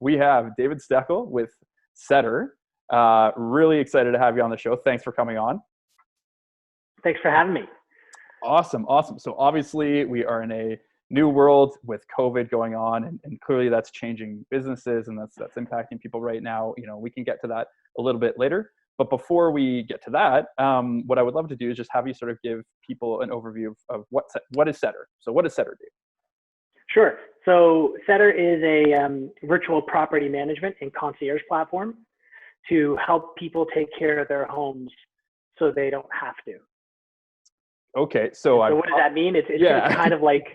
we have David Steckel with Setter. Really excited to have you on the show. Thanks for coming on. Thanks for having me. Awesome. So obviously we are in a new world with COVID going on, and clearly that's changing businesses, and that's impacting people right now. We can get to that a little bit later. But before we get to that, what I would love to do is just have you sort of give people an overview of what is Setter. So what does Setter do? Sure. So Setter is a virtual property management and concierge platform to help people take care of their homes so they don't have to. Okay. So what does that mean? It's kind of like,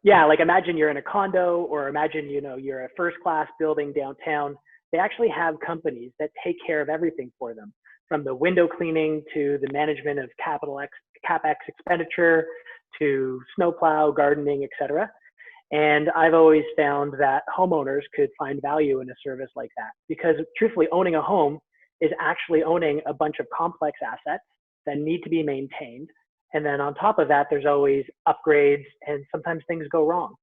like imagine you're in a condo, or imagine, you're a first-class building downtown. They actually have companies that take care of everything for them, from the window cleaning to the management of CapEx expenditure to snowplow, gardening, etc. And I've always found that homeowners could find value in a service like that, because truthfully, owning a home is actually owning a bunch of complex assets that need to be maintained. And then on top of that, there's always upgrades, and sometimes things go wrong.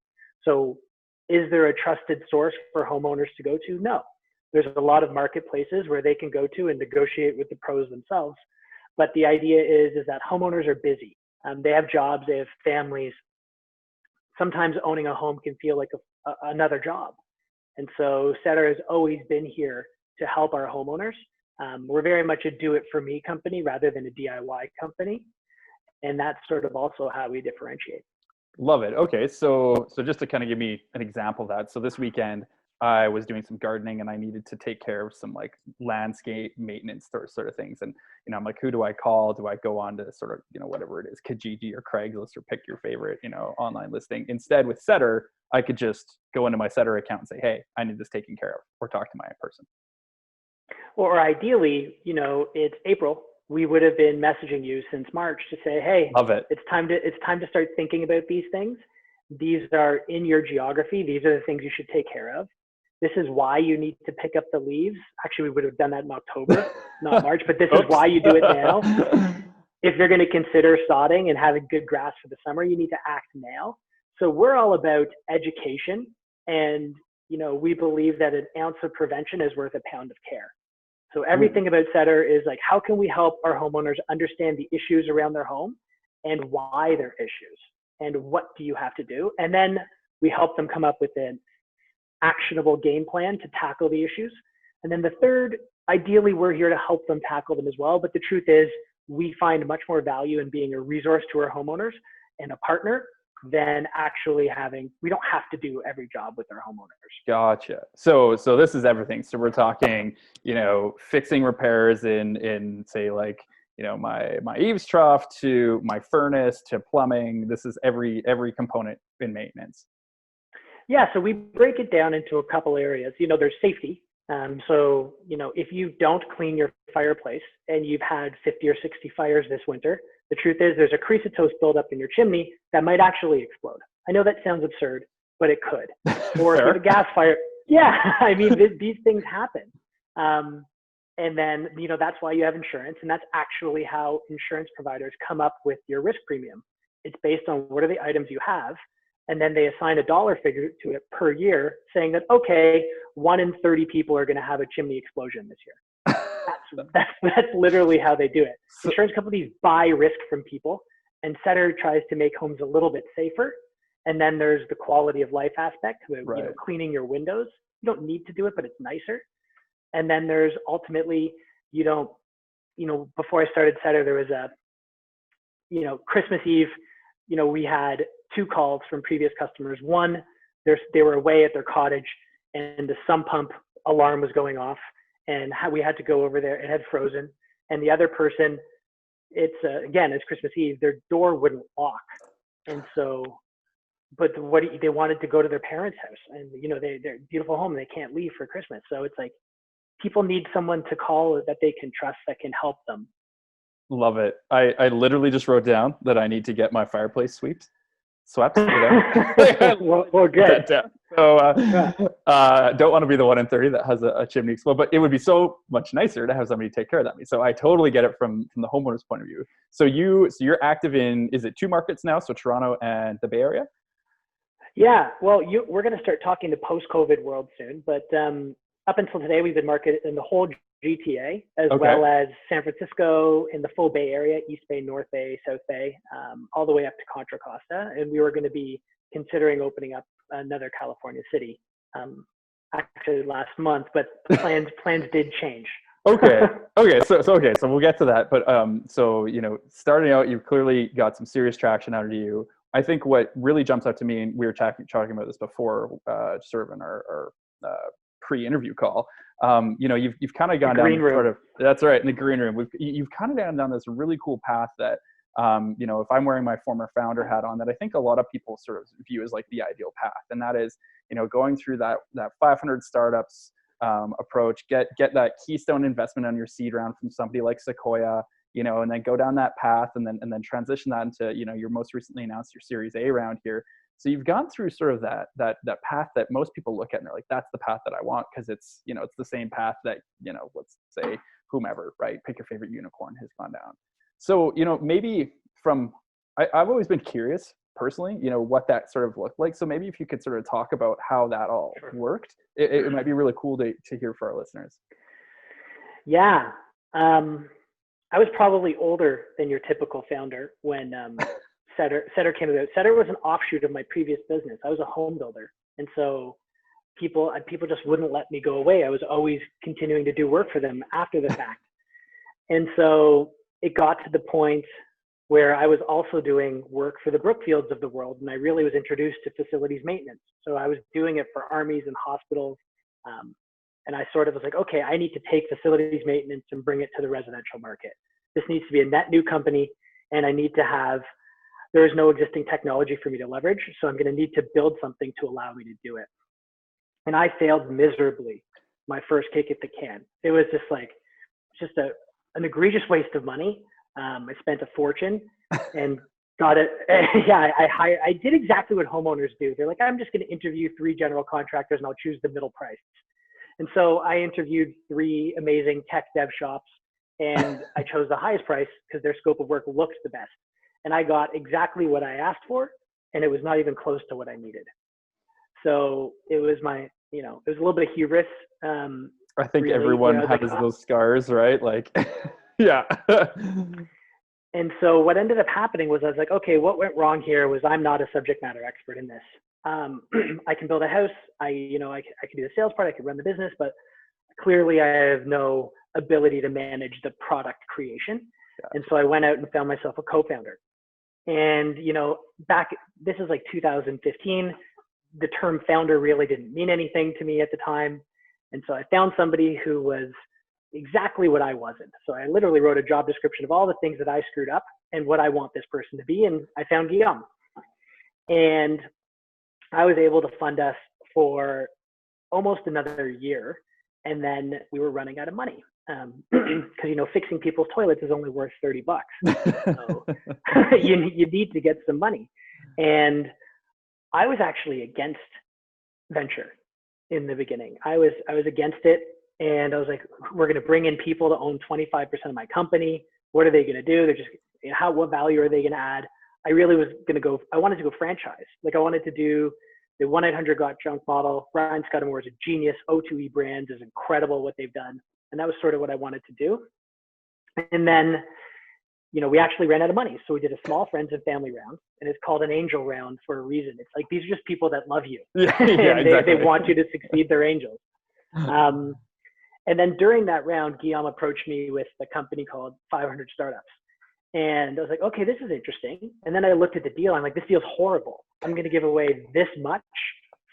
So is there a trusted source for homeowners to go to? No. There's a lot of marketplaces where they can go to and negotiate with the pros themselves. But the idea is that homeowners are busy. They have jobs, they have families. Sometimes owning a home can feel like another job. And so Setter has always been here to help our homeowners. We're very much a do-it-for-me company rather than a DIY company. And that's sort of also how we differentiate. Love it. Okay. So just to kind of give me an example of that. So this weekend, I was doing some gardening and I needed to take care of some like landscape maintenance sort of things. And, I'm like, who do I call? Do I go on to sort of, whatever it is, Kijiji or Craigslist, or pick your favorite, online listing? Instead with Setter, I could just go into my Setter account and say, hey, I need this taken care of, or talk to my person. Or ideally, it's April. We would have been messaging you since March to say, hey, love it. It's time to start thinking about these things. These are in your geography. These are the things you should take care of. This is why you need to pick up the leaves. Actually, we would have done that in October, not March, but this is why you do it now. If you're going to consider sodding and having good grass for the summer, you need to act now. So we're all about education. And, we believe that an ounce of prevention is worth a pound of care. So everything about Setter is like, how can we help our homeowners understand the issues around their home and why they're issues, and what do you have to do? And then we help them come up with an actionable game plan to tackle the issues. And then the third, ideally, we're here to help them tackle them as well. But the truth is, we find much more value in being a resource to our homeowners and a partner than actually we don't have to do every job with our homeowners. Gotcha. So this is everything. So we're talking, fixing repairs in say like, my eaves trough to my furnace to plumbing. This is every component in maintenance. Yeah. So we break it down into a couple areas. There's safety. So, if you don't clean your fireplace and you've had 50 or 60 fires this winter, the truth is there's a creosote buildup in your chimney that might actually explode. I know that sounds absurd, but it could. Or if you have a gas fire. Yeah, I mean, these things happen. And then, that's why you have insurance. And that's actually how insurance providers come up with your risk premium. It's based on what are the items you have. And then they assign a dollar figure to it per year, saying that, okay, 1 in 30 people are going to have a chimney explosion this year. That's literally how they do it. Insurance companies buy risk from people, and Setter tries to make homes a little bit safer. And then there's the quality of life aspect, with, cleaning your windows. You don't need to do it, but it's nicer. And then there's ultimately, before I started Setter, there was Christmas Eve, we had 2 calls from previous customers. One, they were away at their cottage and the sump pump alarm was going off, and we had to go over there. It had frozen. And the other person, it's Christmas Eve, their door wouldn't lock. And so, but they wanted to go to their parents' house, and they're a beautiful home, and they can't leave for Christmas. So it's like, people need someone to call that they can trust, that can help them. Love it. I literally just wrote down that I need to get my fireplace swept. Well, good. So don't want to be the 1 in 30 that has a chimney explode, but it would be so much nicer to have somebody take care of that. So I totally get it from the homeowner's point of view. So you're active in, is it 2 markets now? So Toronto and the Bay Area? Yeah, well, we're going to start talking the post-COVID world soon, but up until today, we've been marketed in the whole GTA, as well as San Francisco, in the full Bay Area, East Bay, North Bay, South Bay, all the way up to Contra Costa. And we were going to be considering opening up another California city actually last month, but plans did change. Okay. So we'll get to that. But so, you know, starting out, you've clearly got some serious traction out of you. I think what really jumps out to me, and we were talking about this before, sort of in our pre-interview call. You know, you've kind of gone down sort of, that's right, in the green room. You've kind of gone down this really cool path that, you know, if I'm wearing my former founder hat on, that I think a lot of people sort of view as like the ideal path, and that is, you know, going through that 500 startups approach, get that keystone investment on your seed round from somebody like Sequoia, you know, and then go down that path, and then transition that into, you know, your most recently announced your Series A round here. So you've gone through sort of that path that most people look at and they're like, that's the path that I want, because it's, you know, it's the same path that, you know, let's say whomever, right, pick your favorite unicorn, has gone down. So, you know, maybe I've always been curious personally, you know, what that sort of looked like. So maybe if you could sort of talk about how that all worked, it might be really cool to hear for our listeners. Yeah. I was probably older than your typical founder when Setter came about. Setter was an offshoot of my previous business. I was a home builder. And so people just wouldn't let me go away. I was always continuing to do work for them after the fact. And so it got to the point where I was also doing work for the Brookfields of the world, and I really was introduced to facilities maintenance. So I was doing it for armies and hospitals, and I sort of was like, okay, I need to take facilities maintenance and bring it to the residential market. This needs to be a net new company, and there is no existing technology for me to leverage, so I'm going to need to build something to allow me to do it. And I failed miserably my first kick at the can. It was just an egregious waste of money. I spent a fortune and got it. Yeah, I did exactly what homeowners do. They're like, I'm just going to interview 3 general contractors and I'll choose the middle price. And so I interviewed 3 amazing tech dev shops, and I chose the highest price because their scope of work looks the best. And I got exactly what I asked for, and it was not even close to what I needed. So it was it was a little bit of hubris. I think really, everyone has those scars, right? Like, yeah. And so what ended up happening was I was like, okay, what went wrong here was I'm not a subject matter expert in this. I can build a house. I can do the sales part. I can run the business, but clearly I have no ability to manage the product creation. Gotcha. And so I went out and found myself a co-founder. And, you know, this is like 2015, the term founder really didn't mean anything to me at the time. And so I found somebody who was exactly what I wasn't. So I literally wrote a job description of all the things that I screwed up and what I want this person to be. And I found Guillaume. And I was able to fund us for almost another year. And then we were running out of money. Because, you know, fixing people's toilets is only worth $30. So you need to get some money. And I was actually against venture in the beginning. I was against it. And I was like, we're going to bring in people to own 25% of my company. What are they going to do? They're just, you know, what value are they going to add? I really was going to I wanted to go franchise. Like I wanted to do the 1-800-GOT-JUNK model. Brian Scudamore is a genius. O2E Brands is incredible what they've done. And that was sort of what I wanted to do. And then, you know, we actually ran out of money. So we did a small friends and family round, and it's called an angel round for a reason. It's like, these are just people that love you. Yeah, and exactly. they want you to succeed. They're angels. And then during that round, Guillaume approached me with a company called 500 Startups. And I was like, okay, this is interesting. And then I looked at the deal. I'm like, this deal's horrible. I'm going to give away this much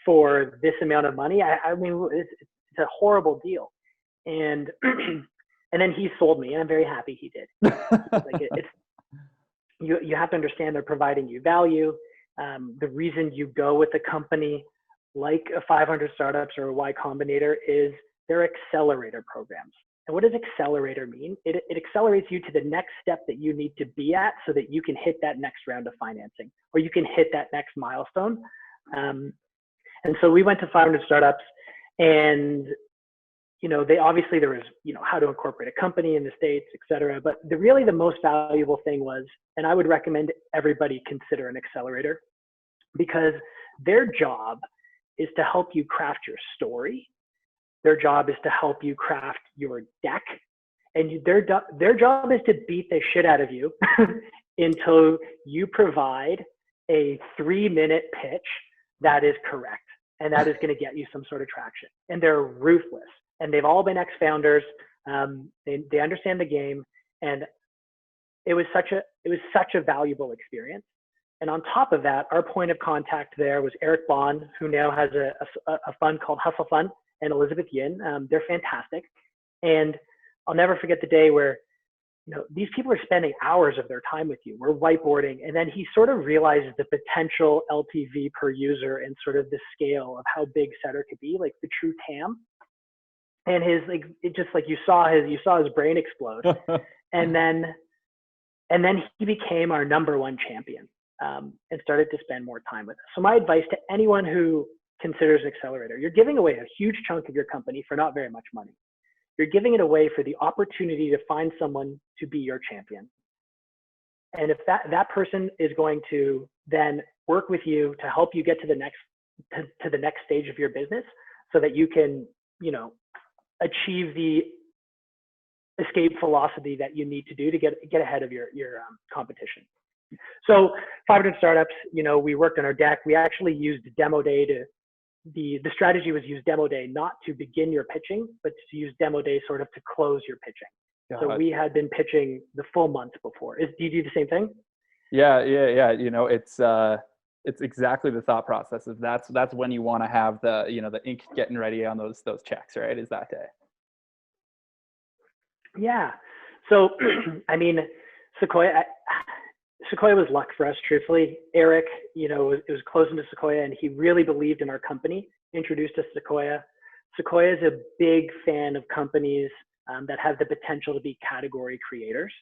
for this amount of money. I mean, it's a horrible deal. And and then he sold me, and I'm very happy he did. Like you have to understand they're providing you value. The reason you go with a company like a 500 Startups or a Y Combinator is they're accelerator programs. And what does accelerator mean? It accelerates you to the next step that you need to be at so that you can hit that next round of financing, or you can hit that next milestone. And so we went to 500 Startups, and you know, there was, you know, how to incorporate a company in the States, et cetera. But really the most valuable thing was, and I would recommend everybody consider an accelerator, because Their job is to help you craft your story. Their job is to help you craft your deck. And their job is to beat the shit out of you until you provide a 3-minute pitch that is correct. And that is going to get you some sort of traction. And they're ruthless. And they've all been ex-founders. They understand the game. And it was such a valuable experience. And on top of that, our point of contact there was Eric Bond, who now has a fund called Hustle Fund, and Elizabeth Yin. They're fantastic. And I'll never forget the day where, these people are spending hours of their time with you. We're whiteboarding. And then he sort of realizes the potential LTV per user and sort of the scale of how big Setter could be, like the true TAM. And it just like you saw his brain explode. and then he became our #1 champion. And started to spend more time with us. So my advice to anyone who considers an accelerator, you're giving away a huge chunk of your company for not very much money. You're giving it away for the opportunity to find someone to be your champion. And if that person is going to then work with you to help you get to the next stage of your business so that you can, achieve the escape velocity that you need to do to get ahead of your competition. So 500 startups, we worked on our deck. We actually used demo day the strategy was use demo day, not to begin your pitching, but to use demo day sort of to close your pitching. God. So we had been pitching the full month before. Do you do the same thing? Yeah. It's exactly the thought process of that's when you want to have the ink getting ready on those checks, right? Is that day. Yeah. So, I mean, Sequoia was luck for us, truthfully. Eric, it was closing to Sequoia, and he really believed in our company, introduced us to Sequoia. Sequoia is a big fan of companies that have the potential to be category creators.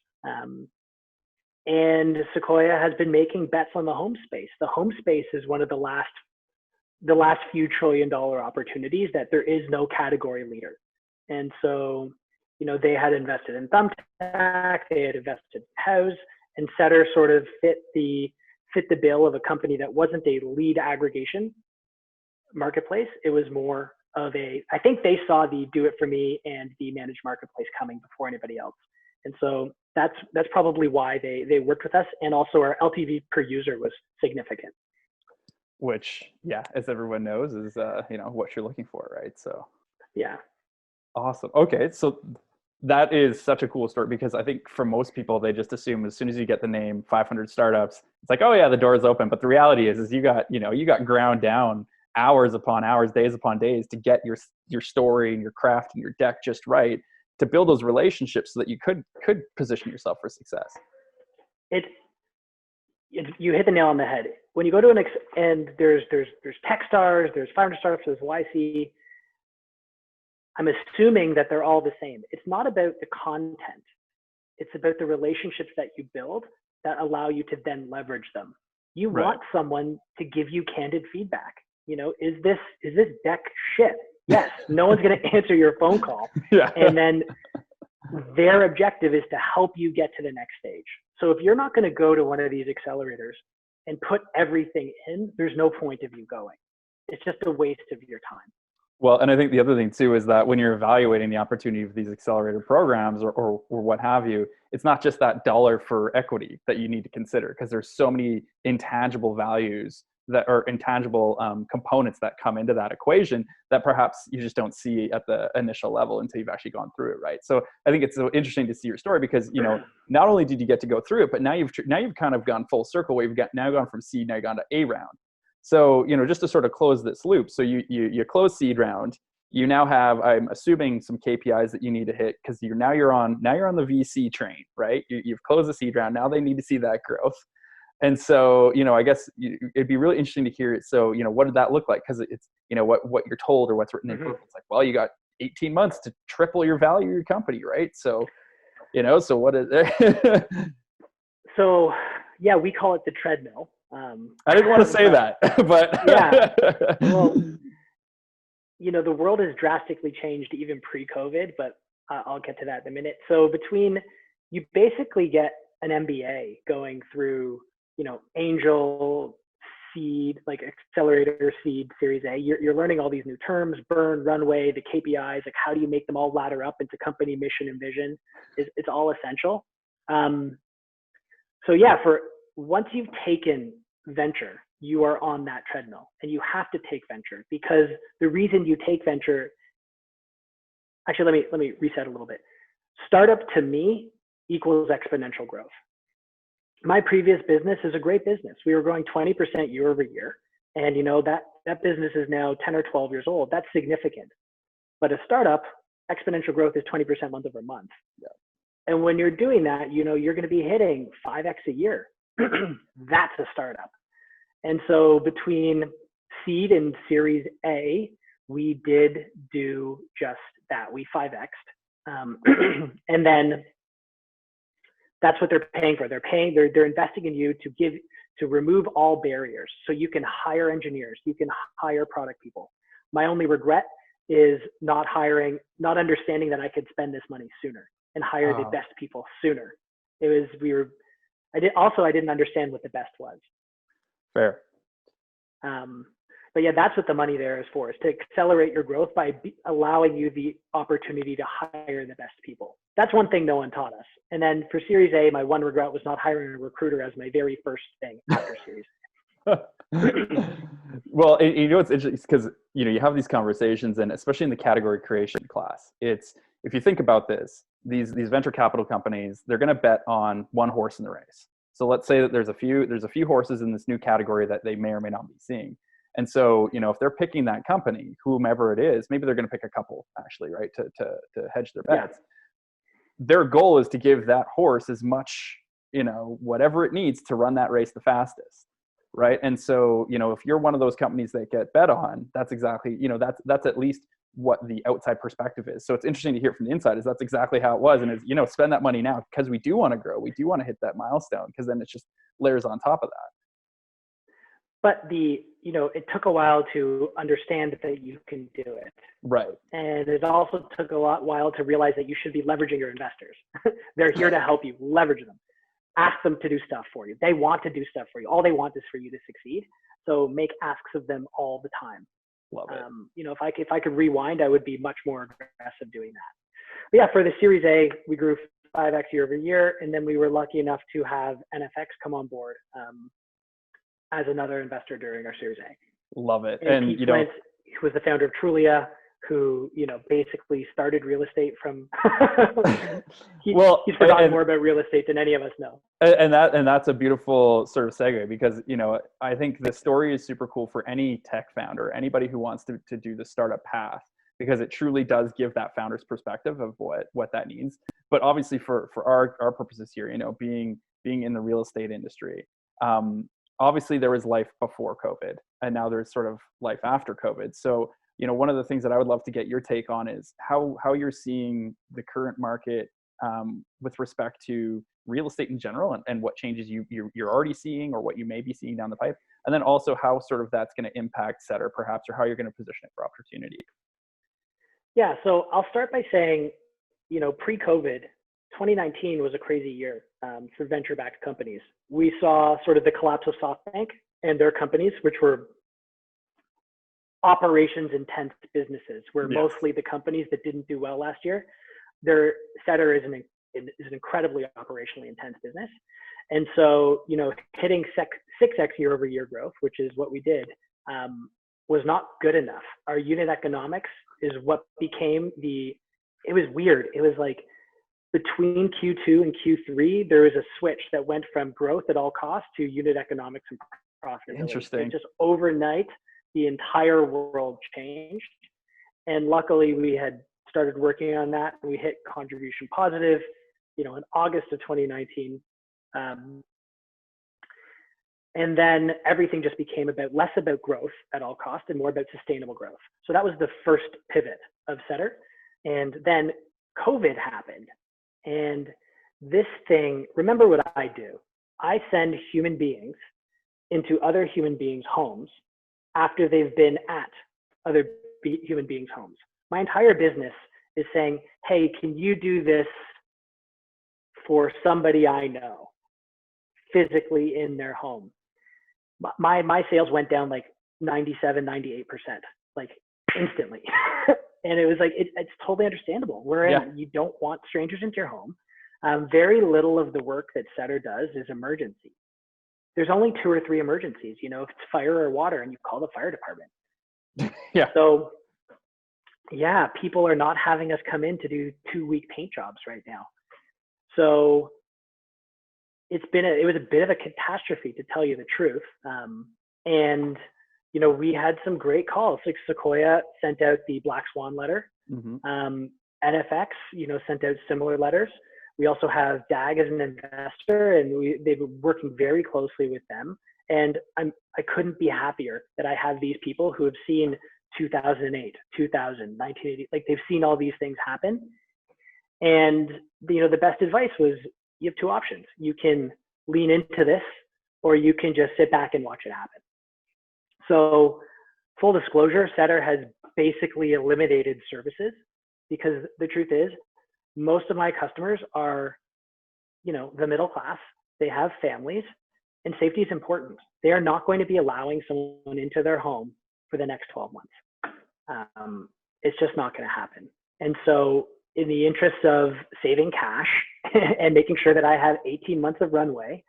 And Sequoia has been making bets on the home space. The home space is one of the last few $1 trillion opportunities that there is no category leader. And so, they had invested in Thumbtack, they had invested in House, and Setter sort of fit the bill of a company that wasn't a lead aggregation marketplace. It was more of I think they saw the do it for me and the managed marketplace coming before anybody else. And so that's probably why they worked with us. And also our LTV per user was significant. Which, yeah, as everyone knows, is what you're looking for, right? So yeah. Awesome. Okay, so that is such a cool story, because I think for most people, they just assume as soon as you get the name 500 startups, it's like, oh yeah, the door is open. But the reality is you got ground down hours upon hours, days upon days to get your story and your craft and your deck just right, to build those relationships so that you could position yourself for success. You hit the nail on the head. When you go to and there's Techstars, there's 500 startups, there's YC. I'm assuming that they're all the same. It's not about the content. It's about the relationships that you build that allow you to then leverage them. You want someone to give you candid feedback. Is this deck shit? Yes. No one's going to answer your phone call. Yeah. And then their objective is to help you get to the next stage. So if you're not going to go to one of these accelerators and put everything in, there's no point of you going. It's just a waste of your time. Well, and I think the other thing too is that when you're evaluating the opportunity of these accelerator programs or what have you, it's not just that dollar for equity that you need to consider, because there's so many intangible values that are intangible components that come into that equation that perhaps you just don't see at the initial level until you've actually gone through it, right? So I think it's so interesting to see your story, because not only did you get to go through it, but now you've kind of gone full circle, where you've now gone from seed, now you've gone to A round. So, just to sort of close this loop, so you close seed round, you now have, I'm assuming, some KPIs that you need to hit, because you're on the VC train, right? You've closed the seed round. Now they need to see that growth. And so, I guess it'd be really interesting to hear it. So, what did that look like? Because it's, what you're told or what's written in book. It's like, well, you got 18 months to triple your value of your company, right? So, so what is it? So, yeah, we call it the treadmill. I didn't want to say that, but yeah. Well, the world has drastically changed even pre-COVID, but I'll get to that in a minute. So you basically get an MBA going through, angel, seed, like accelerator, seed, Series A, you're learning all these new terms, burn, runway, the KPIs, like how do you make them all ladder up into company mission and vision? It's all essential. So yeah, once you've taken venture, you are on that treadmill, and you have to take venture, because the reason you take venture, actually, let me reset a little bit. Startup to me equals exponential growth. My previous business is a great business. We were growing 20% year over year. And that business is now 10 or 12 years old. That's significant. But a startup, exponential growth is 20% month over month. Yeah. And when you're doing that, you're going to be hitting 5x a year. That's a startup. And so between seed and Series A, we did do just that. We 5x'd. And then that's what they're paying for. They're investing in you to remove all barriers. So you can hire engineers, you can hire product people. My only regret is not understanding that I could spend this money sooner and hire the best people sooner. I didn't understand what the best was. Fair. But yeah, that's what the money there is for, is to accelerate your growth by allowing you the opportunity to hire the best people. That's one thing no one taught us. And then for Series A, my one regret was not hiring a recruiter as my very first thing after Series A. Well, it's interesting because, you have these conversations, and especially in the category creation class, if you think about this, these venture capital companies, they're going to bet on one horse in the race. So let's say that there's a few horses in this new category that they may or may not be seeing. And so, if they're picking that company, whomever it is, maybe they're going to pick a couple actually, right, to hedge their bets. Yeah. Their goal is to give that horse as much, whatever it needs to run that race the fastest, right? And so, if you're one of those companies that get bet on, that's exactly, that's at least what the outside perspective is. So it's interesting to hear from the inside is that's exactly how it was. And is, spend that money now because we do want to grow. We do want to hit that milestone, because then it's just layers on top of that. But it took a while to understand that you can do it. Right. And it also took a while to realize that you should be leveraging your investors. They're here to help you. Leverage them. Ask them to do stuff for you. They want to do stuff for you. All they want is for you to succeed. So make asks of them all the time. Love it. If I could rewind, I would be much more aggressive doing that. But yeah, for the Series A, we grew 5x year over year. And then we were lucky enough to have NFX come on board as another investor during our Series A. Love it. And Pete Flint, who was the founder of Trulia, who basically started real estate from he's forgotten more about real estate than any of us know. And that's a beautiful sort of segue, because I think the story is super cool for any tech founder, anybody who wants to do the startup path, because it truly does give that founder's perspective of what that means. But obviously for our purposes here, being in the real estate industry, obviously there was life before COVID, and now there's sort of life after COVID. So, one of the things that I would love to get your take on is how you're seeing the current market with respect to real estate in general, and what changes you're already seeing, or what you may be seeing down the pipe. And then also how sort of that's going to impact Setter perhaps, or how you're going to position it for opportunity. Yeah, so I'll start by saying, pre-COVID, 2019 was a crazy year for venture-backed companies. We saw sort of the collapse of SoftBank and their companies, which were operations intense businesses, where mostly the companies that didn't do well last year, their Setter is an incredibly operationally intense business. And so, hitting 6x year over year growth, which is what we did, was not good enough. Our unit economics is what became it was weird. It was like, between Q2 and Q3, there was a switch that went from growth at all costs to unit economics and profitability. Interesting. And just overnight, the entire world changed. And luckily, we had started working on that. We hit contribution positive, in August of 2019. And then everything just became less about growth at all costs and more about sustainable growth. So that was the first pivot of Setter. And then COVID happened. And this thing, remember what I do. I send human beings into other human beings' homes after they've been at other human beings' homes. My entire business is saying, hey, can you do this for somebody I know physically in their home? my sales went down like 97, 98%, like instantly. And it was like, it's totally understandable. You don't want strangers into your home. Very little of the work that Setter does is emergency. There's only 2 or 3 emergencies, if it's fire or water, and you call the fire department. Yeah. So yeah, people are not having us come in to do 2-week paint jobs right now. So it was a bit of a catastrophe, to tell you the truth. And we had some great calls. Like Sequoia sent out the Black Swan letter. Mm-hmm. NFX, sent out similar letters. We also have DAG as an investor, and they've been working very closely with them. And I couldn't be happier that I have these people who have seen 2008, 2000, 1980, like they've seen all these things happen. And the best advice was, you have 2 options. You can lean into this, or you can just sit back and watch it happen. So full disclosure, Setter has basically eliminated services, because the truth is, most of my customers are, the middle class. They have families, and safety is important. They are not going to be allowing someone into their home for the next 12 months. It's just not going to happen. And so in the interest of saving cash and making sure that I have 18 months of runway,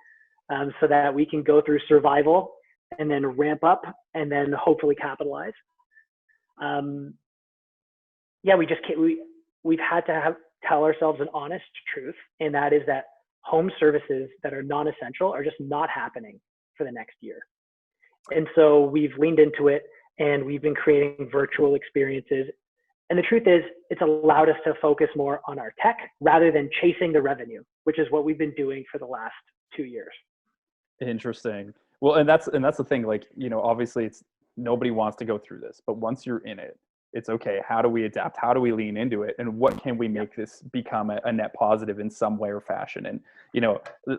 so that we can go through survival and then ramp up and then hopefully capitalize. We just can't, we've had to tell ourselves an honest truth, and that is that home services that are non-essential are just not happening for the next year. And so we've leaned into it, and we've been creating virtual experiences. And the truth is, it's allowed us to focus more on our tech rather than chasing the revenue, which is what we've been doing for the last 2 years. Interesting. Well, and that's the thing, like, obviously nobody wants to go through this, but once you're in it, it's okay. How do we adapt? How do we lean into it? And what can we make this become a net positive in some way or fashion? And,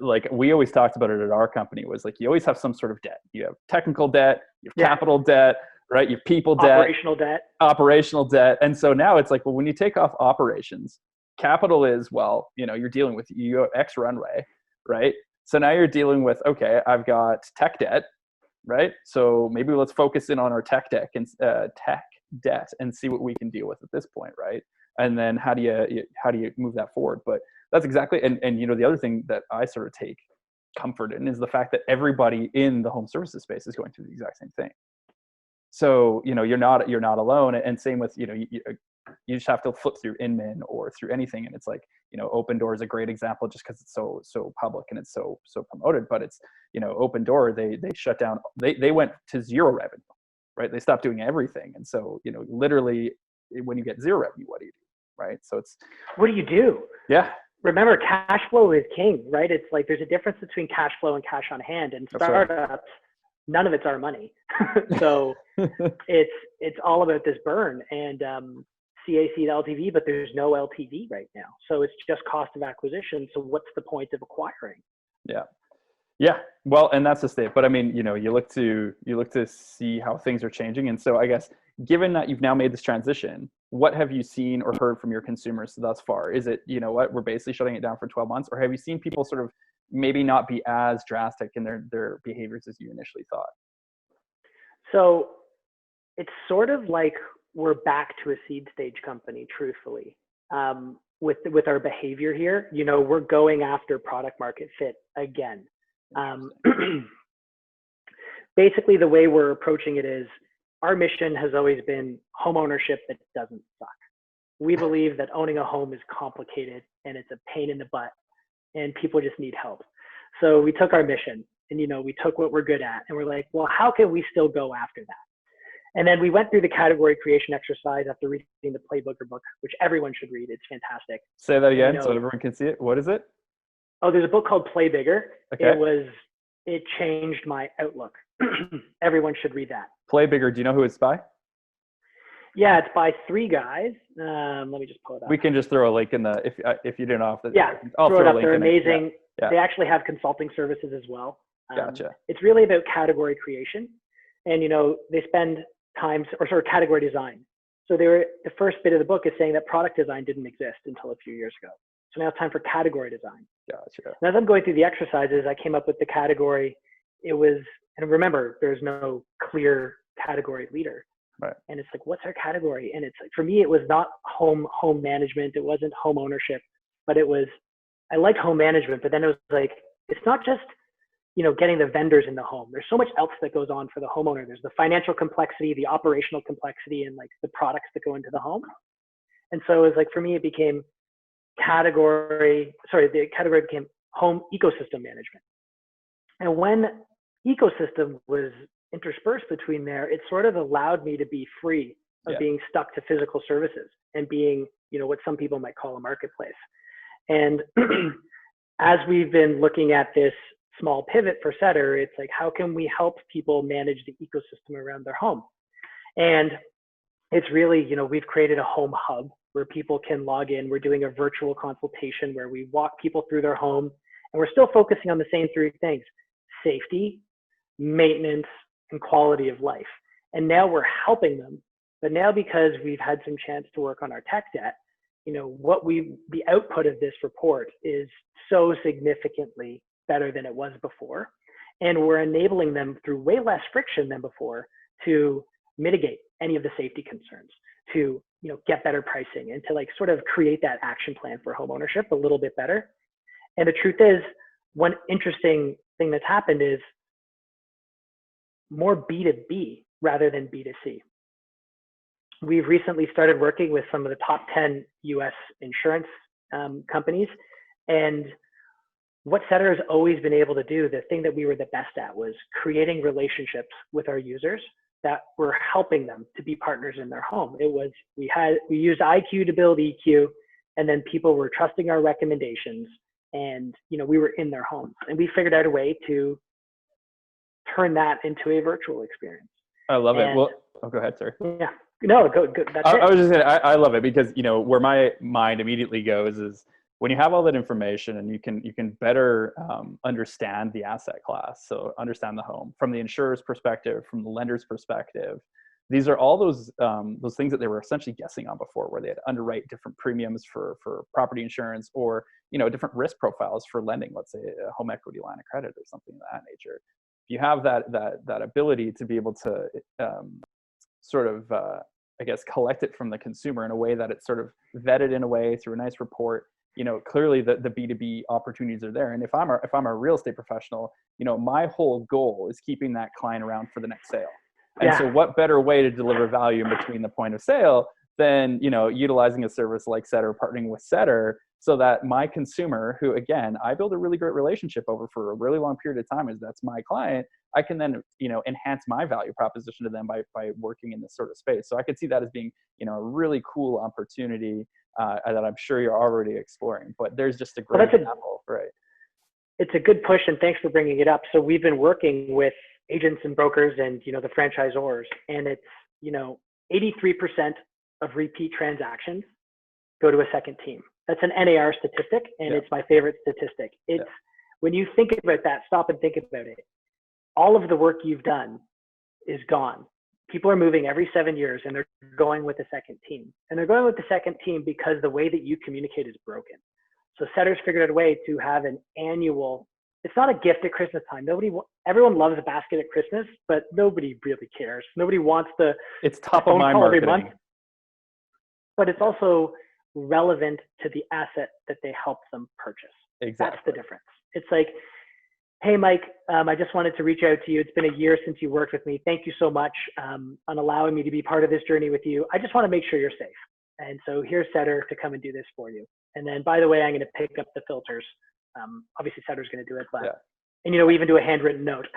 like we always talked about it at our company, was like, you always have some sort of debt. You have technical debt, you have capital debt, right? You have people debt, operational debt. And so now it's like, well, when you take off operations, capital is, well, you're dealing with X runway, right? So now you're dealing with, okay, I've got tech debt, right? So maybe let's focus in on our tech debt and see what we can deal with at this point, right? And then how do you move that forward? But that's exactly, and the other thing that I sort of take comfort in is the fact that everybody in the home services space is going through the exact same thing. So you're not alone. And same with you just have to flip through Inman or through anything, and it's like Open Door is a great example, just because it's so public and it's so promoted. But it's Open Door, they shut down, they went to 0 revenue, right? They stopped doing everything, and so literally when you get 0 revenue, what do you do, right? So it's, what do you do? Yeah. Remember, cash flow is king, right? It's like there's a difference between cash flow and cash on hand. And startups, none of it's our money. So it's all about this burn and CAC to LTV, but there's no LTV right now. So it's just cost of acquisition. So what's the point of acquiring? Yeah. Well, and that's the state. But I mean, you look to see how things are changing. And so I guess, given that you've now made this transition, what have you seen or heard from your consumers thus far? Is it, we're basically shutting it down for 12 months, or have you seen people sort of maybe not be as drastic in their behaviors as you initially thought? So it's sort of like we're back to a seed stage company, truthfully, with our behavior here. We're going after product market fit again. Basically, the way we're approaching it is, our mission has always been home ownership that doesn't suck. We believe that owning a home is complicated and it's a pain in the butt, and people just need help. So we took our mission and, we took what we're good at, and we're like, well, how can we still go after that? And then we went through the category creation exercise after reading the Playbooker book, which everyone should read. It's fantastic. Say that again so everyone can see it. What is it? Oh, there's a book called Play Bigger. Okay. It changed my outlook. Everyone should read that. Play Bigger. Do you know who it's by? Yeah, it's by 3 guys. Let me just pull it up. We can just throw a link in the, if you didn't know. I'll throw it up. They're amazing. Yeah. They actually have consulting services as well. Gotcha. It's really about category creation, and they spend time or sort of category design. So the first bit of the book is saying that product design didn't exist until a few years ago. So now it's time for category design. Gotcha. And as I'm going through the exercises, I came up with the category. It was And remember, there's no clear category leader. Right. And it's like, what's our category? And it's like, for me, it was not home management. It wasn't home ownership, but it was, I liked home management, but then it was like, it's not just, getting the vendors in the home. There's so much else that goes on for the homeowner. There's the financial complexity, the operational complexity, and like the products that go into the home. And so it was like, for me, it became the category became home ecosystem management. And when ecosystem was interspersed between there, it sort of allowed me to be free of being stuck to physical services and being, what some people might call a marketplace. And as we've been looking at this small pivot for Setter, it's like, how can we help people manage the ecosystem around their home? And it's really, we've created a home hub where people can log in. We're doing a virtual consultation where we walk people through their home, and we're still focusing on the same three things: safety, maintenance, and quality of life. And now we're helping them. But now, because we've had some chance to work on our tech debt, the output of this report is so significantly better than it was before. And we're enabling them through way less friction than before to mitigate any of the safety concerns, to get better pricing, and to like sort of create that action plan for home ownership a little bit better. And the truth is, one interesting thing that's happened is more B2B rather than B2C. We've recently started working with some of the top 10 US insurance companies. And what Setter has always been able to do, the thing that we were the best at, was creating relationships with our users that were helping them to be partners in their home. It was, we used IQ to build EQ, and then people were trusting our recommendations, and we were in their homes. And we figured out a way to turn that into a virtual experience. I love it. Well, go ahead, sir. Yeah. No, go. I was just saying, I love it because, where my mind immediately goes is when you have all that information and you can better understand the asset class. So understand the home from the insurer's perspective, from the lender's perspective. These are all those things that they were essentially guessing on before, where they had to underwrite different premiums for property insurance, or, different risk profiles for lending, let's say a home equity line of credit or something of that nature. If you have that ability to be able to sort of, collect it from the consumer in a way that it's sort of vetted in a way through a nice report, clearly the B2B opportunities are there. And if I'm a real estate professional, my whole goal is keeping that client around for the next sale. And so what better way to deliver value in between the point of sale than, utilizing a service like Setter, partnering with Setter, so that my consumer, who, again, I build a really great relationship over for a really long period of time, as that's my client, I can then, enhance my value proposition to them by working in this sort of space. So I could see that as being, a really cool opportunity that I'm sure you're already exploring. But there's just a great example, right? It's a good push, and thanks for bringing it up. So we've been working with agents and brokers and, the franchisors, and it's, 83% of repeat transactions go to a second team. That's an NAR statistic, and it's my favorite statistic. It's when you think about that, stop and think about it. All of the work you've done is gone. People are moving every 7 years, and they're going with the second team. And they're going with the second team because the way that you communicate is broken. So Setter's figured out a way to have an annual, it's not a gift at Christmas time. Everyone loves a basket at Christmas, but nobody really cares. Nobody wants it's top of mind marketing. Every month. But it's also relevant to the asset that they help them purchase. Exactly. That's the difference. It's like, hey, Mike, I just wanted to reach out to you. It's been a year since you worked with me. Thank you so much on allowing me to be part of this journey with you. I just want to make sure you're safe. And so here's Setter to come and do this for you. And then, by the way, I'm going to pick up the filters. Obviously, Setter's going to do it, but and we even do a handwritten note.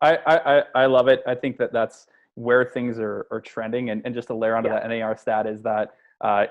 I love it. I think that's where things are trending. And just to layer onto that NAR stat is that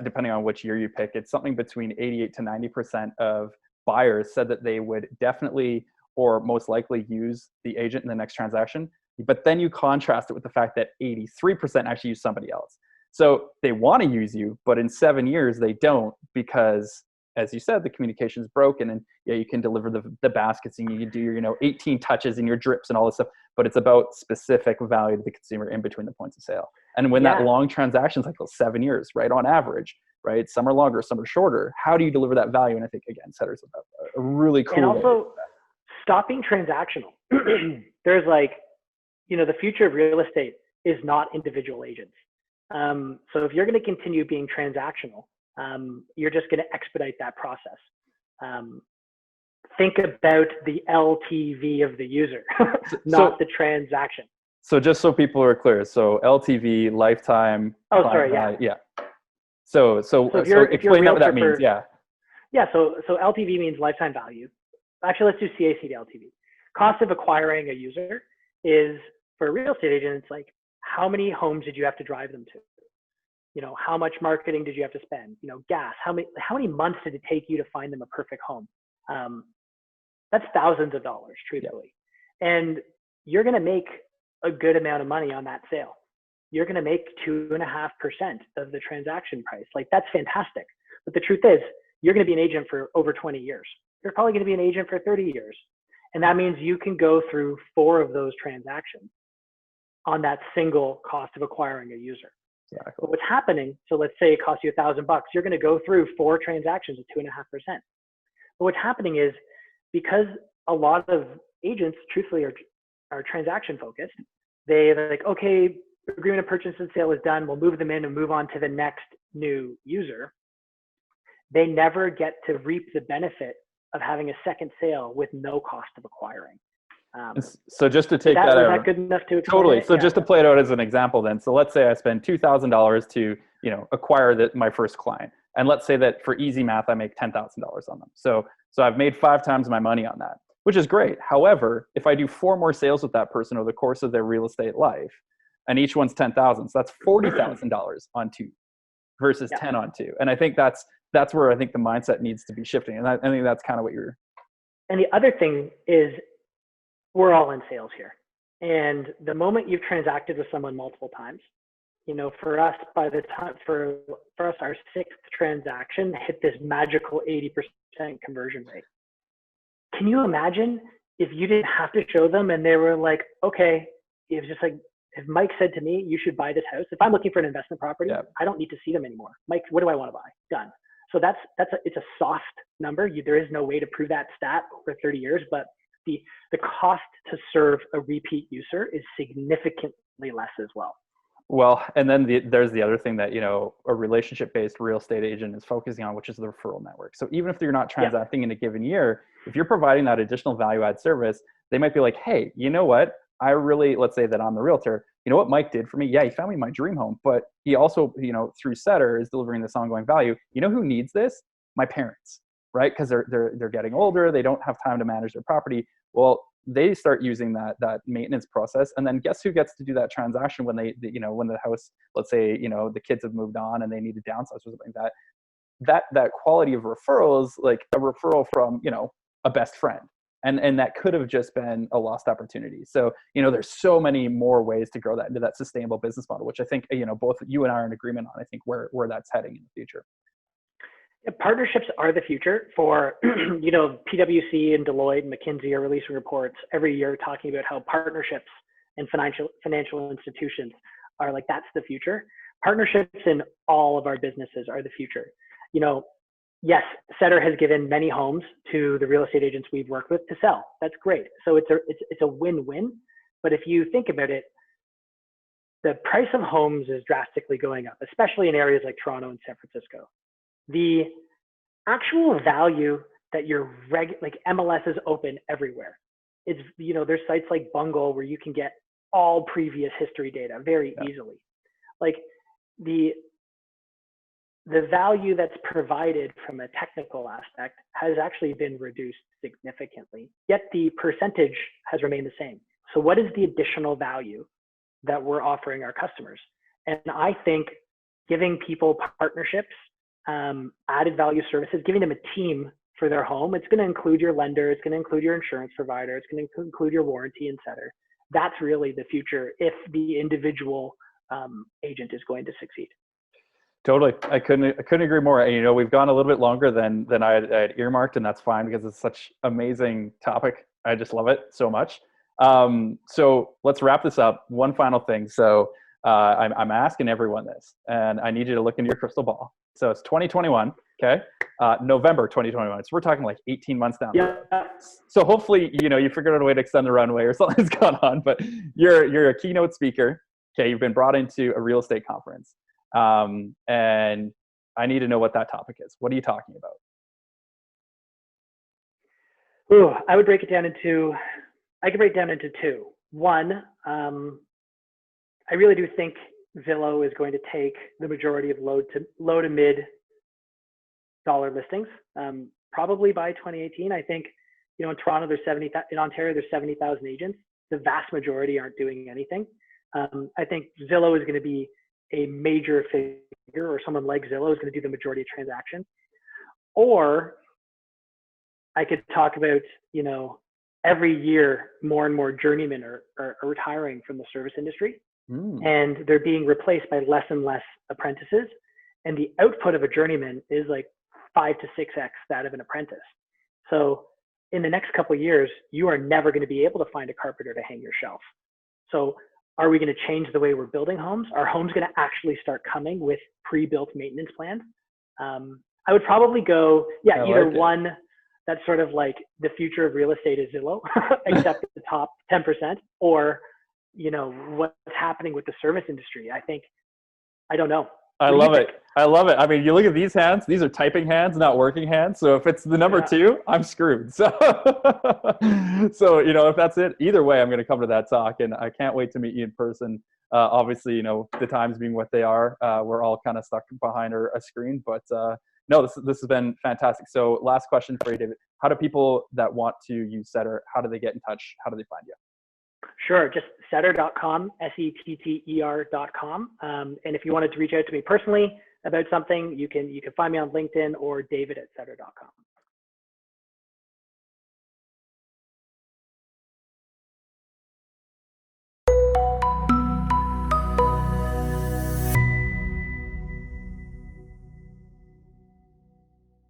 depending on which year you pick, it's something between 88 to 90% of buyers said that they would definitely or most likely use the agent in the next transaction. But then you contrast it with the fact that 83% actually use somebody else. So they want to use you, but in 7 years they don't, because, as you said, the communication is broken. And you can deliver the baskets, and you can do your 18 touches and your drips and all this stuff, but it's about specific value to the consumer in between the points of sale. And when that long transaction cycle, 7 years, right, on average, right, some are longer, some are shorter, how do you deliver that value? And I think, again, Setter's a really cool. And also stopping transactional. There's like the future of real estate is not individual agents. So if you're going to continue being transactional, you're just going to expedite that process. Think about the LTV of the user, not the transaction. So just so people are clear, so LTV, lifetime. Oh, sorry, yeah. Yeah. So explain what that means. Yeah. Yeah. So LTV means lifetime value. Actually, let's do CAC to LTV. Cost of acquiring a user is, for a real estate agent, it's like, how many homes did you have to drive them to? How much marketing did you have to spend? Gas. How many months did it take you to find them a perfect home? That's thousands of dollars, truthfully. Yeah. And you're going to make a good amount of money on that sale. You're going to make 2.5% of the transaction price. Like, that's fantastic. But the truth is, you're going to be an agent for over 20 years. You're probably going to be an agent for 30 years. And that means you can go through 4 of those transactions on that single cost of acquiring a user. Exactly. But what's happening, so let's say it costs you $1,000, you're going to go through 4 transactions at 2.5%. But what's happening is, because a lot of agents, truthfully, are transaction focused, they're like, okay, agreement of purchase and sale is done. We'll move them in and move on to the next new user. They never get to reap the benefit of having a second sale with no cost of acquiring. So just to take that out, is that good enough to explain? Totally. So just to play it out as an example, then. So let's say I spend $2,000 to acquire my first client, and let's say that for easy math, I make $10,000 on them. So I've made 5 times my money on that, which is great. However, if I do 4 more sales with that person over the course of their real estate life, and each one's $10,000, so that's $40,000 on 2 versus 10 on 2. And I think that's where I think the mindset needs to be shifting. And I think that's kind of what you're. And the other thing is, we're all in sales here. And the moment you've transacted with someone multiple times, for us, by the time, for us, our 6th transaction hit this magical 80% conversion rate. Can you imagine if you didn't have to show them and they were like, okay, it was just like, if Mike said to me, you should buy this house. If I'm looking for an investment property, I don't need to see them anymore. Mike, what do I want to buy? Done. So it's a soft number. There is no way to prove that stat over 30 years, but the cost to serve a repeat user is significantly less as well. Well, and then there's the other thing that, a relationship-based real estate agent is focusing on, which is the referral network. So even if you're not transacting in a given year, if you're providing that additional value-add service, they might be like, hey, you know what? Let's say that I'm the realtor. You know what Mike did for me? Yeah, he found me my dream home, but he also, through Setter is delivering this ongoing value. You know who needs this? My parents, right? Because they're getting older. They don't have time to manage their property. Well, they start using that maintenance process, and then guess who gets to do that transaction when when the house, let's say, the kids have moved on and they need to downsize or something like that. That quality of referrals, like a referral from a best friend. And that could have just been a lost opportunity. So, there's so many more ways to grow that into that sustainable business model, which I think, both you and I are in agreement on, I think where that's heading in the future. Yeah, partnerships are the future for, PwC and Deloitte and McKinsey are releasing reports every year talking about how partnerships and financial institutions are like, that's the future. Partnerships in all of our businesses are the future. Yes, Setter has given many homes to the real estate agents we've worked with to sell. That's great. So it's a win-win. But if you think about it, the price of homes is drastically going up, especially in areas like Toronto and San Francisco. The actual value that your like MLS is open everywhere. It's, there's sites like Bungle where you can get all previous history data very easily. Like the value that's provided from a technical aspect has actually been reduced significantly, yet the percentage has remained the same. So what is the additional value that we're offering our customers? And I think giving people partnerships, added value services, giving them a team for their home, it's going to include your lender, it's going to include your insurance provider, it's going to include your warranty and Setter. That's really the future if the individual agent is going to succeed. Totally. I couldn't agree more. And, we've gone a little bit longer than I had earmarked, and that's fine because it's such amazing topic. I just love it so much. So let's wrap this up. One final thing. So I'm asking everyone this, and I need you to look into your crystal ball. So it's 2021. Okay. November 2021. So we're talking like 18 months down the road. Yeah. So hopefully, you figured out a way to extend the runway or something's gone on, but you're a keynote speaker. Okay. You've been brought into a real estate conference. And I need to know what that topic is. What are you talking about? Ooh, I could break it down into two. One, I really do think Zillow is going to take the majority of low to mid dollar listings, probably by 2018. I think, in Toronto, in Ontario, there's 70,000 agents. The vast majority aren't doing anything. I think Zillow is going to be a major figure, or someone like Zillow is going to do the majority of transactions. Or I could talk about, every year more and more journeymen are retiring from the service industry, and they're being replaced by less and less apprentices. And the output of a journeyman is like 5 to 6x that of an apprentice. So in the next couple of years, you are never going to be able to find a carpenter to hang your shelf. So are we going to change the way we're building homes? Are homes going to actually start coming with pre-built maintenance plans? I would probably go, either one that's sort of like the future of real estate is Zillow, except at the top 10%, or, what's happening with the service industry. I don't know. I love it. I mean, you look at these hands, these are typing hands, not working hands. So if it's the number two, I'm screwed. So, if that's it, either way, I'm going to come to that talk, and I can't wait to meet you in person. Obviously, the times being what they are, we're all kind of stuck behind a screen, but no, this has been fantastic. So last question for you, David. How do people that want to use Setter, how do they get in touch? How do they find you? Sure. Just setter.com, setter.com. And if you wanted to reach out to me personally about something, you can find me on LinkedIn or david@setter.com.